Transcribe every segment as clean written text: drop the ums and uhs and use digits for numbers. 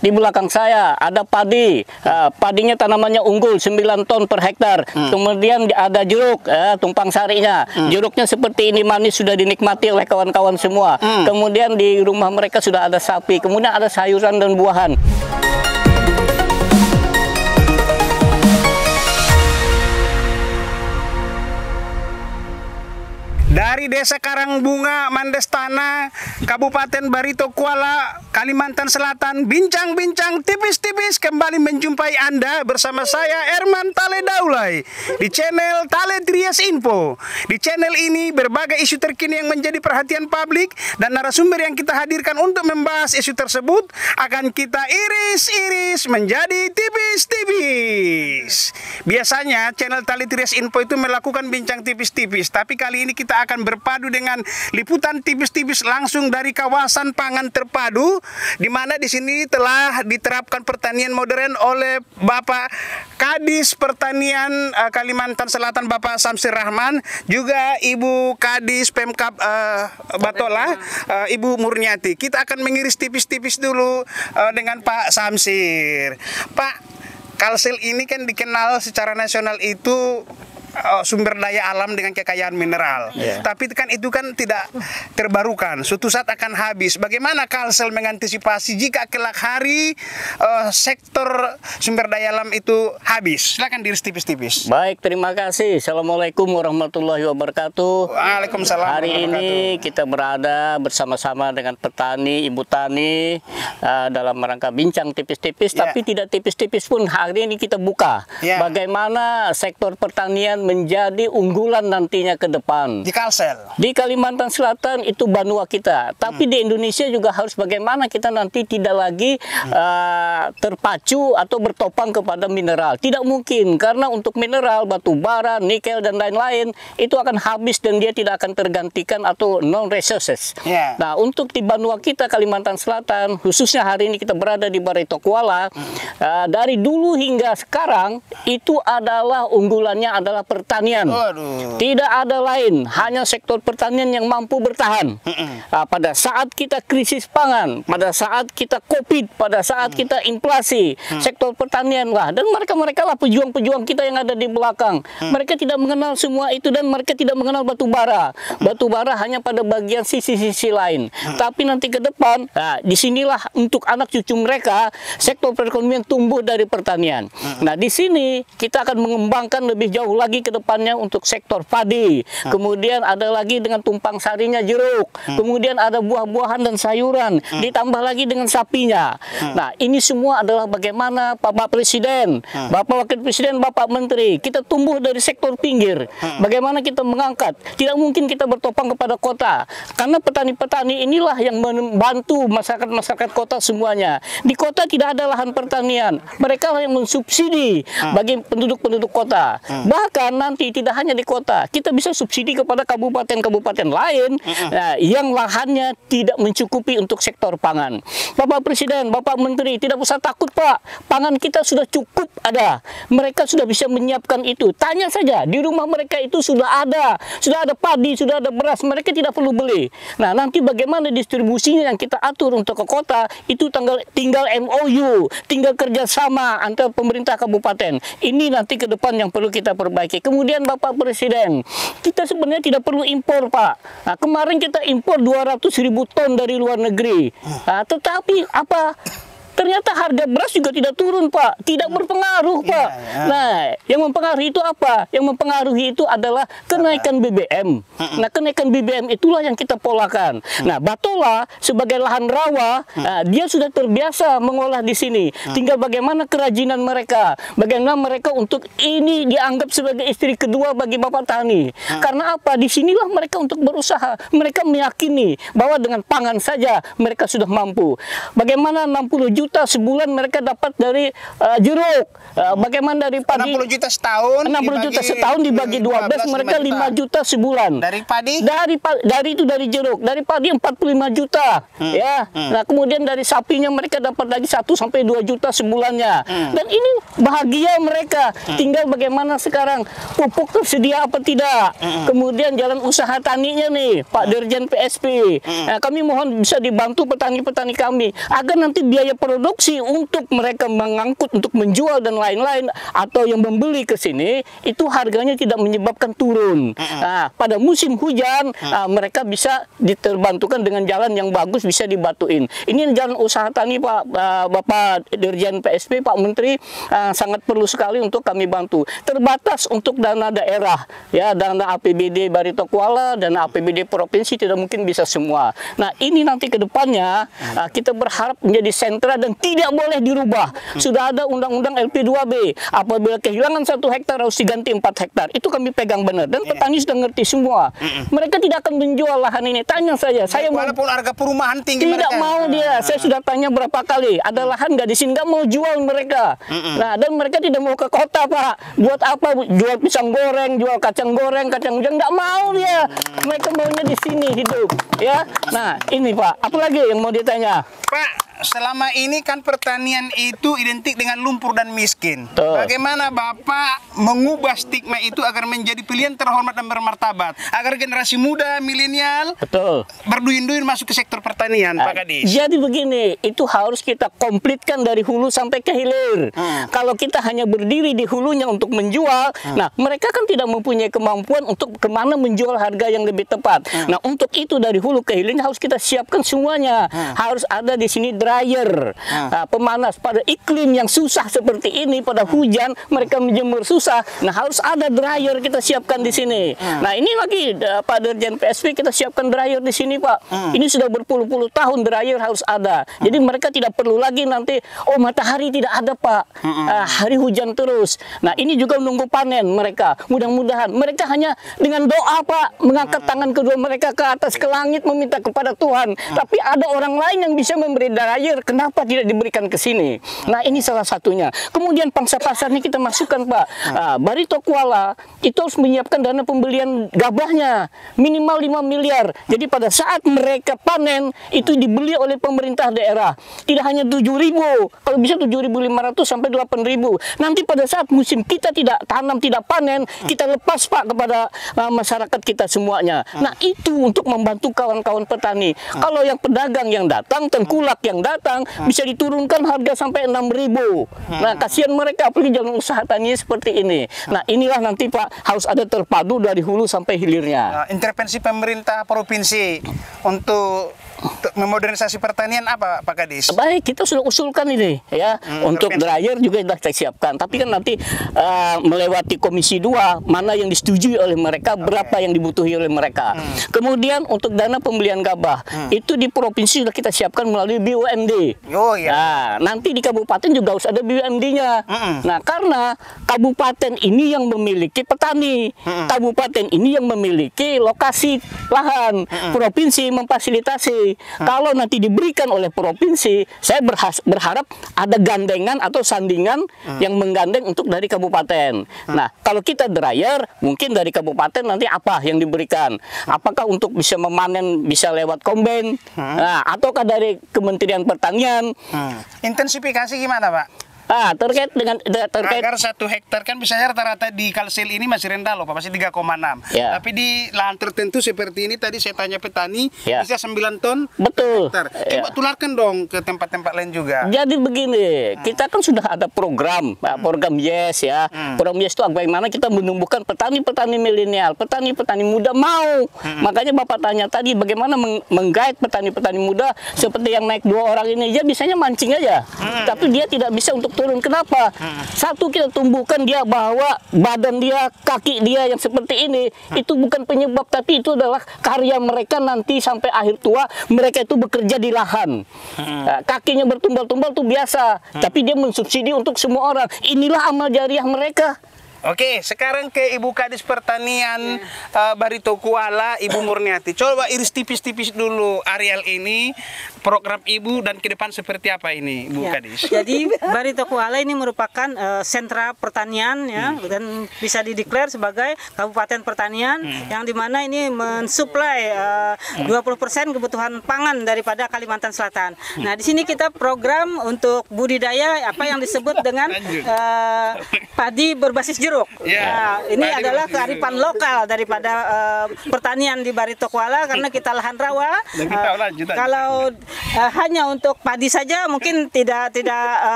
di belakang saya ada padi. Padinya tanamannya unggul 9 ton per hektar. Kemudian ada jeruk, tumpang sarinya. Jeruknya seperti ini manis, sudah dinikmati oleh kawan-kawan semua. Kemudian di rumah mereka sudah ada sapi. Kemudian ada sayuran dan buahan. Dari Desa Karangbunga, Mandestana, Kabupaten Barito Kuala, Kalimantan Selatan, bincang-bincang tipis-tipis kembali menjumpai Anda bersama saya Erman Tale Daulay di channel Tale Trias Info. Di channel ini berbagai isu terkini yang menjadi perhatian publik dan narasumber yang kita hadirkan untuk membahas isu tersebut akan kita iris-iris menjadi tipis-tipis. Biasanya channel Tale Trias Info itu melakukan bincang tipis-tipis, tapi kali ini kita akan berpadu dengan liputan tipis-tipis langsung dari kawasan pangan terpadu, di mana di sini telah diterapkan pertanian modern oleh Bapak Kadis Pertanian Kalimantan Selatan, Bapak Samsir Rahman, juga Ibu Kadis Pemkab Batola, Ibu Murniati. Kita akan mengiris tipis-tipis dulu dengan Pak Samsir. Pak, Kalsel ini kan dikenal secara nasional itu sumber daya alam dengan kekayaan mineral. Tapi kan itu kan tidak terbarukan, suatu saat akan habis. Bagaimana Kalsel mengantisipasi jika kelak hari sektor sumber daya alam itu habis? Silakan diiris tipis-tipis. Baik, terima kasih. Assalamualaikum warahmatullahi wabarakatuh. Waalaikumsalam. Hari ini kita berada bersama-sama dengan petani, ibu tani dalam rangka bincang tipis-tipis, tapi tidak tipis-tipis pun. Hari ini kita buka bagaimana sektor pertanian menjadi unggulan nantinya ke depan. Di Kalsel. Di Kalimantan Selatan itu banua kita. Tapi di Indonesia juga harus bagaimana kita nanti tidak lagi terpacu atau bertopang kepada mineral. Tidak mungkin, karena untuk mineral, batu bara, nikel, dan lain-lain, itu akan habis dan dia tidak akan tergantikan atau non-resources. Nah, untuk di banua kita Kalimantan Selatan, khususnya hari ini kita berada di Barito Kuala, dari dulu hingga sekarang, itu adalah unggulannya adalah pertanian. Tidak ada lain, hanya sektor pertanian yang mampu bertahan. Pada saat kita krisis pangan, pada saat kita COVID, pada saat kita inflasi, sektor pertanian lah, dan mereka lah pejuang-pejuang kita yang ada di belakang. Mereka tidak mengenal semua itu dan mereka tidak mengenal batu bara. Batu bara hanya pada bagian sisi-sisi lain. Tapi nanti ke depan, disinilah untuk anak cucu mereka sektor perekonomian tumbuh dari pertanian. Nah, di sini kita akan mengembangkan lebih jauh lagi ke depannya untuk sektor padi. Kemudian ada lagi dengan tumpang sarinya jeruk. Kemudian ada buah-buahan dan sayuran. Ditambah lagi dengan sapinya. Nah, ini semua adalah bagaimana Bapak Presiden, Bapak Wakil Presiden, Bapak Menteri, kita tumbuh dari sektor pinggir. Bagaimana kita mengangkat. Tidak mungkin kita bertopang kepada kota. Karena petani-petani inilah yang membantu masyarakat-masyarakat kota semuanya. Di kota tidak ada lahan pertanian. Mereka yang mensubsidi bagi penduduk-penduduk kota. Bahkan nanti tidak hanya di kota, kita bisa subsidi kepada kabupaten-kabupaten lain yang lahannya tidak mencukupi untuk sektor pangan. Bapak Presiden, Bapak Menteri, tidak usah takut Pak, pangan kita sudah cukup ada. Mereka sudah bisa menyiapkan itu. Tanya saja, di rumah mereka itu sudah ada padi, sudah ada beras, mereka tidak perlu beli. Nah, nanti bagaimana distribusinya yang kita atur untuk ke kota, itu tinggal MOU, tinggal kerjasama antara pemerintah kabupaten. Ini nanti ke depan yang perlu kita perbaiki. Kemudian Bapak Presiden, kita sebenarnya tidak perlu impor Pak. Nah, kemarin kita impor 200.000 ton dari luar negeri. Nah, tetapi apa? Ternyata harga beras juga tidak turun Pak, tidak berpengaruh Pak. Nah, yang mempengaruhi itu apa? Yang mempengaruhi itu adalah kenaikan BBM. Nah, kenaikan BBM itulah yang kita polakan. Nah, Batola sebagai lahan rawa, dia sudah terbiasa mengolah di sini. Tinggal bagaimana kerajinan mereka, bagaimana mereka untuk ini dianggap sebagai istri kedua bagi Bapak Tani. Karena apa? Disinilah mereka untuk berusaha. Mereka meyakini bahwa dengan pangan saja mereka sudah mampu. Bagaimana 60 juta sebulan mereka dapat dari jeruk. Bagaimana dari padi? 60 juta setahun. 60 juta setahun dibagi 12, mereka 5 juta sebulan. Dari padi? Dari jeruk. Dari padi 45 juta. Ya. Nah, kemudian dari sapinya mereka dapat lagi 1 sampai 2 juta sebulannya. Dan ini bahagia mereka. Tinggal bagaimana sekarang pupuk tersedia apa tidak. Kemudian jalan usaha taninya nih, Pak Dirjen PSP. Nah, kami mohon bisa dibantu petani-petani kami agar nanti biaya produksi untuk mereka mengangkut untuk menjual dan lain-lain atau yang membeli ke sini itu harganya tidak menyebabkan turun. Nah, pada musim hujan mereka bisa diterbantukan dengan jalan yang bagus, bisa dibatuin. Ini jalan usaha tani Pak, Bapak Dirjen PSP, Pak Menteri, sangat perlu sekali untuk kami bantu. Terbatas untuk dana daerah, ya, dana APBD Barito Kuala, dana APBD provinsi tidak mungkin bisa semua. Nah, ini nanti ke depannya kita berharap menjadi sentra dan tidak boleh dirubah. Sudah ada undang-undang LP2B. Apabila kehilangan 1 hektar harus diganti 4 hektar. Itu kami pegang benar dan petani sudah ngerti semua. Mereka tidak akan menjual lahan ini. Tanya saya walaupun harga perumahan tinggi tidak mereka mau dia. Saya sudah tanya berapa kali. Ada lahan nggak di sini, nggak mau jual mereka. Nah, dan mereka tidak mau ke kota, Pak. Buat apa? Jual pisang goreng, jual kacang goreng, kacang hujang, nggak mau dia. Mereka maunya di sini hidup, ya. Nah, ini Pak. Apalagi yang mau ditanya? Pak, selama ini kan pertanian itu identik dengan lumpur dan miskin. Bagaimana Bapak mengubah stigma itu agar menjadi pilihan terhormat dan bermartabat, agar generasi muda, milenial berduin-duin masuk ke sektor pertanian, Pak Kadis? Jadi begini, itu harus kita komplitkan dari hulu sampai ke hilir. Kalau kita hanya berdiri di hulunya untuk menjual, nah mereka kan tidak mempunyai kemampuan untuk kemana menjual harga yang lebih tepat. Nah, untuk itu dari hulu ke hilirnya harus kita siapkan semuanya. Harus ada di sini dryer, pemanas pada iklim yang susah seperti ini, pada hujan mereka menjemur susah. Nah, harus ada dryer kita siapkan di sini. Nah, ini lagi Pak Dirjen PSP kita siapkan dryer di sini, Pak. Ini sudah berpuluh-puluh tahun dryer harus ada. Jadi mereka tidak perlu lagi nanti matahari tidak ada, Pak. Hari hujan terus. Nah, ini juga menunggu panen mereka. Mudah-mudahan mereka hanya dengan doa, Pak, mengangkat tangan kedua mereka ke atas ke langit meminta kepada Tuhan. Tapi ada orang lain yang bisa memberi dryer, kenapa tidak diberikan ke sini? Nah, ini salah satunya. Kemudian pangsa pasar ini kita masukkan, Pak. Barito Kuala itu harus menyiapkan dana pembelian gabahnya minimal 5 miliar. Jadi pada saat mereka panen itu dibeli oleh pemerintah daerah. Tidak hanya 7.000, kalau bisa 7.500 sampai 8.000. Nanti pada saat musim kita tidak tanam, tidak panen, kita lepas, Pak, kepada masyarakat kita semuanya. Nah, itu untuk membantu kawan-kawan petani. Kalau yang pedagang yang datang, tengkulak yang datang, bisa diturunkan harga sampai 6.000. Nah, kasihan mereka, apalagi jalan usaha tani seperti ini. Nah, inilah nanti, Pak, harus ada terpadu dari hulu sampai hilirnya. Intervensi pemerintah provinsi untuk memodernisasi pertanian apa, Pak Kadis? Baik, kita sudah usulkan ini, ya. Untuk dryer juga sudah kita siapkan. Tapi kan nanti melewati Komisi 2, mana yang disetujui oleh mereka, berapa yang dibutuhi oleh mereka. Kemudian untuk dana pembelian gabah, itu di provinsi sudah kita siapkan melalui BUMD. Nah, nanti di kabupaten juga harus ada BUMD-nya. Nah, karena kabupaten ini yang memiliki petani, kabupaten ini yang memiliki lokasi lahan, provinsi memfasilitasi. Kalau nanti diberikan oleh provinsi, saya berharap ada gandengan atau sandingan yang menggandeng untuk dari kabupaten. Nah, kalau kita dryer, mungkin dari kabupaten nanti apa yang diberikan? Apakah untuk bisa memanen bisa lewat kombain, ataukah dari Kementerian Pertanian? Intensifikasi gimana, Pak? Terkait agar 1 hektar kan misalnya rata-rata di Kalsel ini masih rendah loh, Pak, masih 3,6. Tapi di lahan tertentu seperti ini tadi saya tanya petani bisa 9 ton. Betul. Hektar. Coba tularkan dong ke tempat-tempat lain juga. Jadi begini, kita kan sudah ada program, program YES, ya. Program YES itu bagaimana kita menumbuhkan petani-petani milenial, petani-petani muda mau. Makanya Bapak tanya tadi bagaimana menggait petani-petani muda seperti yang naik 2 orang ini, dia bisanya mancing aja. Tapi dia tidak bisa untuk turun. Kenapa? Satu, kita tumbuhkan dia bahwa badan dia, kaki dia yang seperti ini itu bukan penyebab, tapi itu adalah karya mereka nanti sampai akhir tua. Mereka itu bekerja di lahan. Kakinya bertumbal-tumbal itu biasa, tapi dia mensubsidi untuk semua orang. Inilah amal jariah mereka. Oke, sekarang ke Ibu Kadis Pertanian Barito Kuala, Ibu Murniati. Coba iris tipis-tipis dulu areal ini, program Ibu dan ke depan seperti apa ini, Ibu Kadis? Jadi Barito Kuala ini merupakan sentra pertanian, ya, dan bisa dideklar sebagai kabupaten pertanian yang dimana ini mensuplai 20% kebutuhan pangan daripada Kalimantan Selatan. Nah, di sini kita program untuk budidaya apa yang disebut dengan padi berbasis jeruk. jeruk. Ya. Nah, ini Padi adalah produksi kearifan lokal daripada pertanian di Barito Kuala karena kita lahan rawa. Dan kita lanjut aja. Kalau hanya untuk padi saja mungkin tidak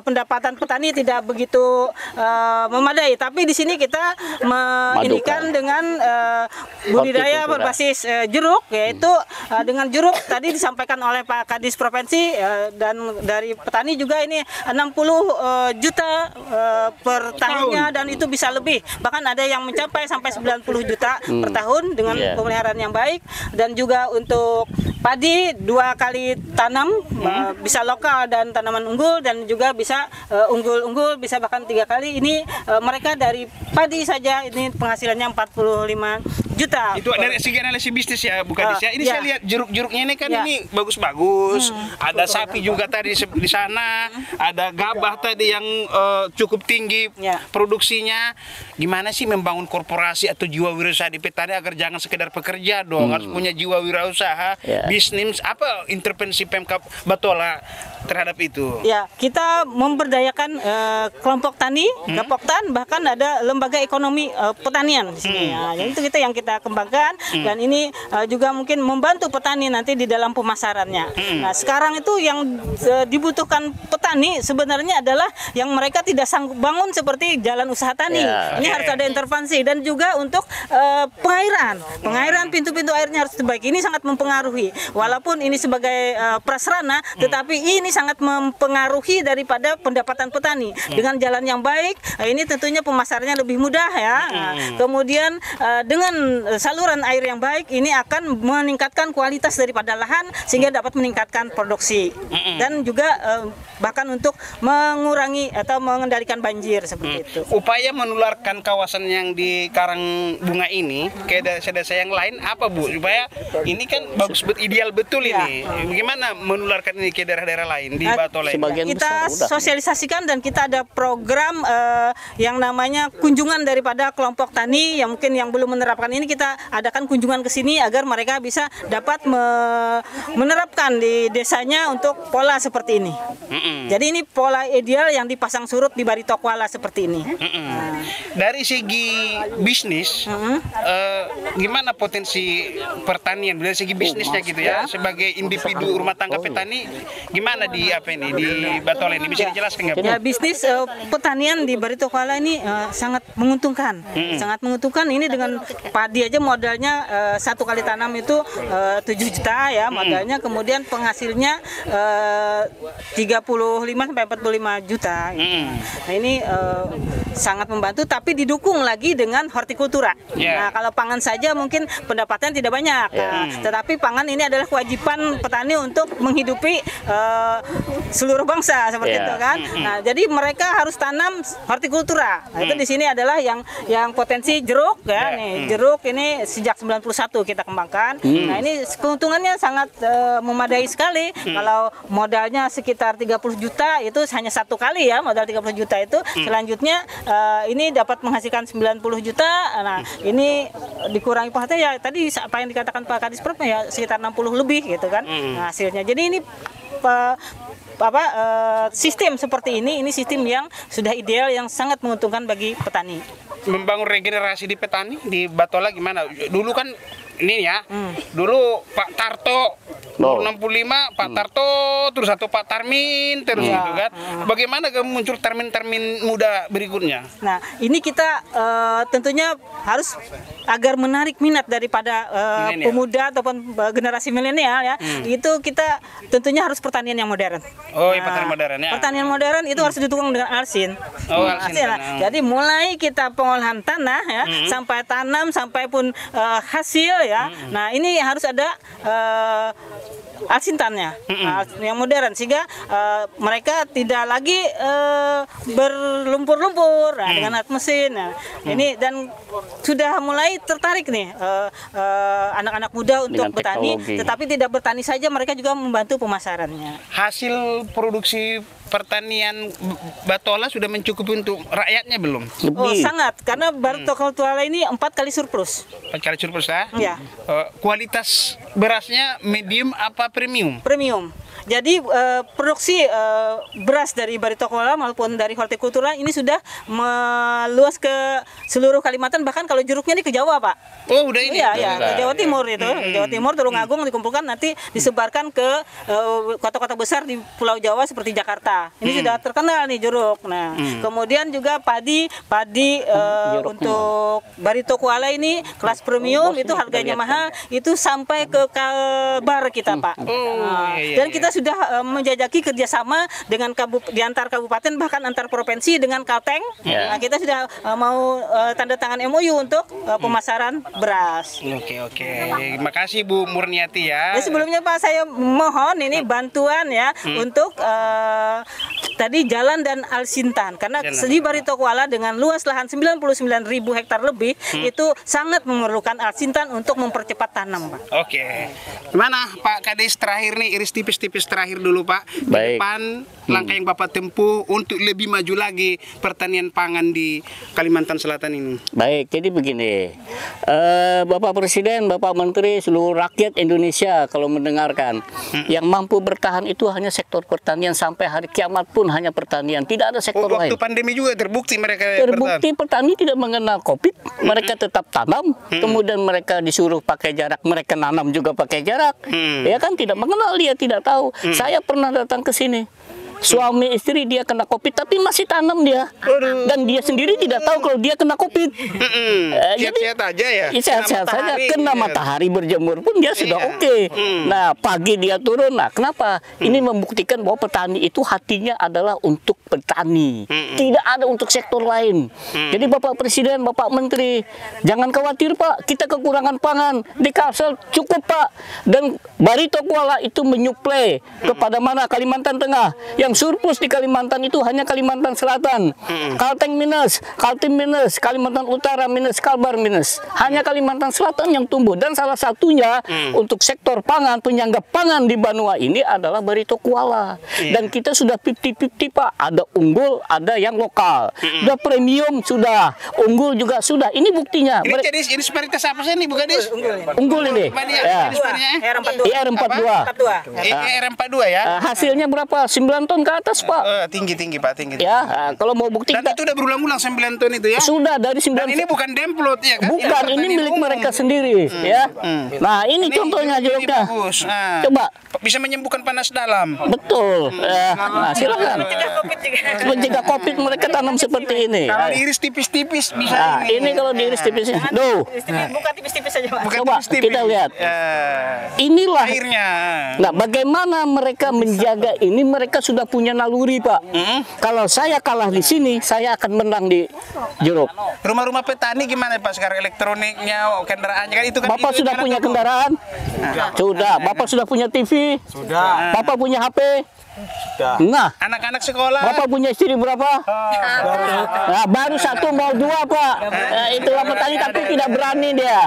pendapatan petani tidak begitu memadai. Tapi di sini kita mengindikan dengan budidaya berbasis jeruk, yaitu dengan jeruk tadi disampaikan oleh Pak Kadis Provinsi dan dari petani juga ini 60 juta per tahunnya dan itu bisa lebih. Bahkan ada yang mencapai sampai 90 juta per tahun dengan pemeliharaan yang baik. Dan juga untuk padi 2 kali tanam bisa lokal dan tanaman unggul dan juga bisa unggul-unggul bisa bahkan 3 kali. Ini mereka dari padi saja ini penghasilannya 45 juta. Itu dari segi analisis bisnis ya, bukan Ini saya lihat jeruk-jeruknya ini kan ini bagus-bagus. Ada sapi juga tadi di sana, ada gabah tadi yang cukup tinggi produksinya. Gimana sih membangun korporasi atau jiwa wirausaha di petani agar jangan sekedar pekerja dong, harus punya jiwa wirausaha, bisnis. Apa intervensi Pemkab Batola terhadap itu? Ya, kita memberdayakan kelompok tani, Gapoktan, bahkan ada lembaga ekonomi pertanian di sini. Yang itu kita kembangkan dan ini juga mungkin membantu petani nanti di dalam pemasarannya. Nah, sekarang itu yang dibutuhkan petani sebenarnya adalah yang mereka tidak sanggup bangun seperti jalan usaha tani. Ini harus ada intervensi dan juga untuk pengairan pintu-pintu airnya harus terbaik. Ini sangat mempengaruhi. Walaupun ini sebagai prasarana, tetapi ini sangat mempengaruhi daripada pendapatan petani. Dengan jalan yang baik, ini tentunya pemasarannya lebih mudah ya. Kemudian dengan saluran air yang baik, ini akan meningkatkan kualitas daripada lahan sehingga dapat meningkatkan produksi dan juga bahkan untuk mengurangi atau mengendalikan banjir seperti itu. Upaya menularkan kawasan yang di Karang Bunga ini ke desa-desa yang lain apa Bu? Supaya ini kan bagus ideal betul ini. Bagaimana menularkan ini ke daerah-daerah lain di Batola ini? Kita sosialisasikan dan kita ada program yang namanya kunjungan daripada kelompok tani yang mungkin yang belum menerapkan ini, kita adakan kunjungan ke sini agar mereka bisa dapat menerapkan di desanya untuk pola seperti ini. Jadi ini pola ideal yang dipasang surut di Barito Kuala seperti ini. Dari segi bisnis, gimana potensi pertanian dari segi bisnisnya gitu ya, sebagai individu rumah tangga petani, gimana di Batola ini bisa dijelaskan nggak? Ya, bisnis pertanian di Barito Kuala ini sangat menguntungkan, sangat menguntungkan. Ini dengan padi aja modalnya 1 kali tanam itu 7 juta ya modalnya, kemudian penghasilnya 35 sampai 45 juta. Nah, ini sangat membantu, tapi didukung lagi dengan hortikultura. Nah, kalau pangan saja mungkin pendapatan tidak banyak. Tetapi pangan ini adalah kewajiban petani untuk menghidupi seluruh bangsa seperti itu kan. Nah, jadi mereka harus tanam hortikultura. Nah, itu di sini adalah yang potensi jeruk ya. Nih, jeruk ini sejak 91 kita kembangkan. Nah, ini keuntungannya sangat memadai sekali. Kalau modalnya sekitar 30 juta itu hanya 1 kali ya, modal 30 juta itu. Selanjutnya ini dapat menghasilkan 90 juta. Nah, ini dikurangi penghasilan ya tadi apa yang dikatakan Pak Kadis Prof ya sekitar 60 lebih gitu kan. Nah, hasilnya. Jadi ini sistem seperti ini sistem yang sudah ideal yang sangat menguntungkan bagi petani. Membangun regenerasi di petani di Batola gimana? Dulu kan ini ya, dulu Pak Tarto 65, Pak Tarto terus satu Pak Tarmin terus gitu kan. Bagaimana muncul termin-termin muda berikutnya? Nah, ini kita tentunya harus agar menarik minat daripada pemuda ataupun generasi milenial ya. Itu kita tentunya harus pertanian yang modern. Oh, pertanian modern ya. Pertanian modern itu harus didukung dengan arsin. Arsin. Jadi mulai kita pengolahan tanah ya, sampai tanam sampai pun hasil ya. Nah, ini harus ada arsintannya yang modern sehingga mereka tidak lagi berlumpur-lumpur dengan alat mesin. Ini dan sudah mulai tertarik nih anak-anak muda untuk bertani, tetapi tidak bertani saja, mereka juga membantu pemasarannya. Hasil produksi pertanian Batola sudah mencukupi untuk rakyatnya belum? Oh, sangat, karena Barito Kuala ini 4 kali surplus. 4 kali surplus ya? Ya. Kualitas berasnya medium apa premium? Premium. Jadi produksi beras dari Barito Kuala maupun dari hortikultura ini sudah meluas ke seluruh Kalimantan, bahkan kalau jeruknya ini ke Jawa, Pak. Oh, udah ini. Iya, ke Jawa Timur itu. Jawa Timur, Tulungagung dikumpulkan nanti disebarkan ke kota-kota besar di Pulau Jawa seperti Jakarta. Ini sudah terkenal nih jeruk. Nah, kemudian juga padi untuk Barito Kuala ini kelas premium itu harganya mahal, itu sampai ke Kalbar kita, Pak. Dan kita sudah menjajaki kerjasama dengan di antar kabupaten bahkan antar provinsi dengan Kalteng. Nah, kita sudah mau tanda tangan MOU untuk pemasaran beras. Oke. Terima kasih Bu Murniati ya. Sebelumnya Pak, saya mohon ini bantuan ya untuk tadi jalan dan Alsintan, karena di Barito Kuala dengan luas lahan 99.000 hektar lebih itu sangat memerlukan Alsintan untuk mempercepat tanam, Pak. Oke. Gimana Pak Kades terakhir nih, iris tipis-tipis terakhir dulu Pak. Di depan langkah yang Bapak tempuh untuk lebih maju lagi pertanian pangan di Kalimantan Selatan ini. Baik, jadi begini, Bapak Presiden, Bapak Menteri, seluruh rakyat Indonesia kalau mendengarkan, yang mampu bertahan itu hanya sektor pertanian sampai hari kiamat pun hanya pertanian, tidak ada sektor lain. Waktu pandemi juga terbukti mereka petani tidak mengenal COVID, mereka tetap tanam, kemudian mereka disuruh pakai jarak, mereka nanam juga pakai jarak, ya kan, tidak mengenal, dia tidak tahu. Saya pernah datang ke sini. Suami istri dia kena COVID tapi masih tanam dia, dan dia sendiri tidak tahu kalau dia kena COVID. Sehat-sehat aja ya. Sehat-sehat saja, kena matahari berjemur pun dia sudah oke. Nah, pagi dia turun. Nah, kenapa? Ini membuktikan bahwa petani itu hatinya adalah untuk petani, tidak ada untuk sektor lain. Jadi Bapak Presiden, Bapak Menteri, jangan khawatir Pak, kita kekurangan pangan di Kalsel cukup Pak. Dan Barito Kuala itu menyuplai kepada mana? Kalimantan Tengah. Yang surplus di Kalimantan itu hanya Kalimantan Selatan. Kalteng minus, Kaltim minus, Kalimantan Utara minus, Kalbar minus. Hanya Kalimantan Selatan yang tumbuh. Dan salah satunya untuk sektor pangan, penyangga pangan di Banua ini adalah Barito Kuala. Dan kita sudah 50-50 Pak. Ada unggul, ada yang lokal. Sudah premium, sudah. Unggul juga sudah. Ini buktinya. Ini jadi varietas apa sih nih Bu Kades? Unggul ini. Ya. IR42 ya. Hasilnya berapa? 9 ton ke atas Pak. Tinggi Pak, tinggi. Ya, kalau mau bukti. Dan itu udah berulang-ulang 9 ton itu ya? Sudah dari 9. Dan ini bukan demplot ya kan? Bukan, ya, ini milik mereka sendiri ya. Nah, ini contohnya jeruknya. Coba. Bisa menyembuhkan panas dalam. Betul. Nah, silakan. Mencegah COVID mereka tanam seperti ini. Kalau diiris tipis-tipis bisa. Nah, ini kalau diiris tipis. Buka tipis-tipis saja Pak. Coba kita lihat. Inilah airnya. Nah, bagaimana mereka menjaga ini? Mereka sudah punya naluri Pak. Kalau saya kalah di sini, saya akan menang di jeruk. Rumah-rumah petani gimana Pak sekarang, elektroniknya, kendaraannya kan itu kan? Bapak sudah punya kendaraan? Sudah. Bapak sudah punya TV? Sudah. Bapak punya HP? Sudah. Nah, anak-anak sekolah. Bapak punya istri berapa? Nah, baru 1 mau 2 Pak. Itulah petani tapi tidak berani dia.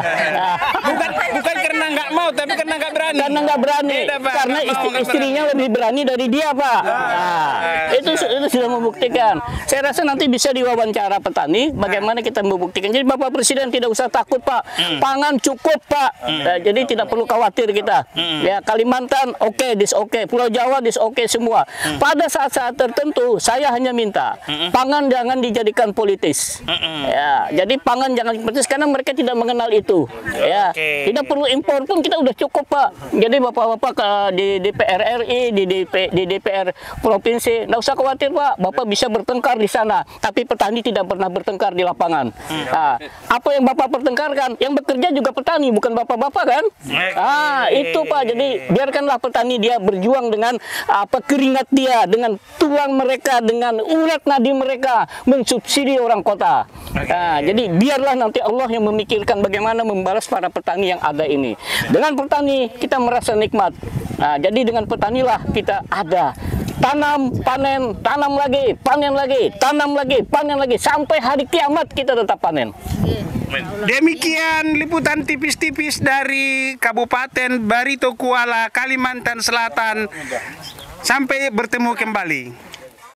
Bukan karena nggak mau, tapi karena nggak berani. Karena nggak berani. Karena istrinya lebih berani dari dia Pak. Nah, itu sudah membuktikan. Saya rasa nanti bisa diwawancara petani. Bagaimana kita membuktikan. Jadi Bapak Presiden tidak usah takut Pak. Pangan cukup Pak. Jadi tidak perlu khawatir kita. Ya, Kalimantan oke. Pulau Jawa oke semua. Pada saat-saat tertentu saya hanya minta pangan jangan dijadikan politis. Ya, jadi pangan jangan politis karena mereka tidak mengenal itu. Ya, tidak perlu impor pun kita udah cukup Pak. Jadi Bapak-bapak di DPR RI, di DPR provinsi, nggak usah khawatir Pak. Bapak bisa bertengkar di sana, tapi petani tidak pernah bertengkar di lapangan. Nah, apa yang Bapak pertengkarkan? Yang bekerja juga petani, bukan bapak-bapak kan? Itu Pak. Jadi biarkanlah petani dia berjuang dengan keringat dia, dengan tulang mereka, dengan urat nadi mereka mensubsidi orang kota. Nah, jadi biarlah nanti Allah yang memikirkan bagaimana membalas para petani yang ada ini. Dengan petani kita merasa nikmat. Nah, jadi dengan petanilah kita ada. Tanam, panen, tanam lagi, panen lagi, tanam lagi, panen lagi, sampai hari kiamat kita tetap panen. Demikian liputan tipis-tipis dari Kabupaten Barito Kuala, Kalimantan Selatan. Sampai bertemu kembali.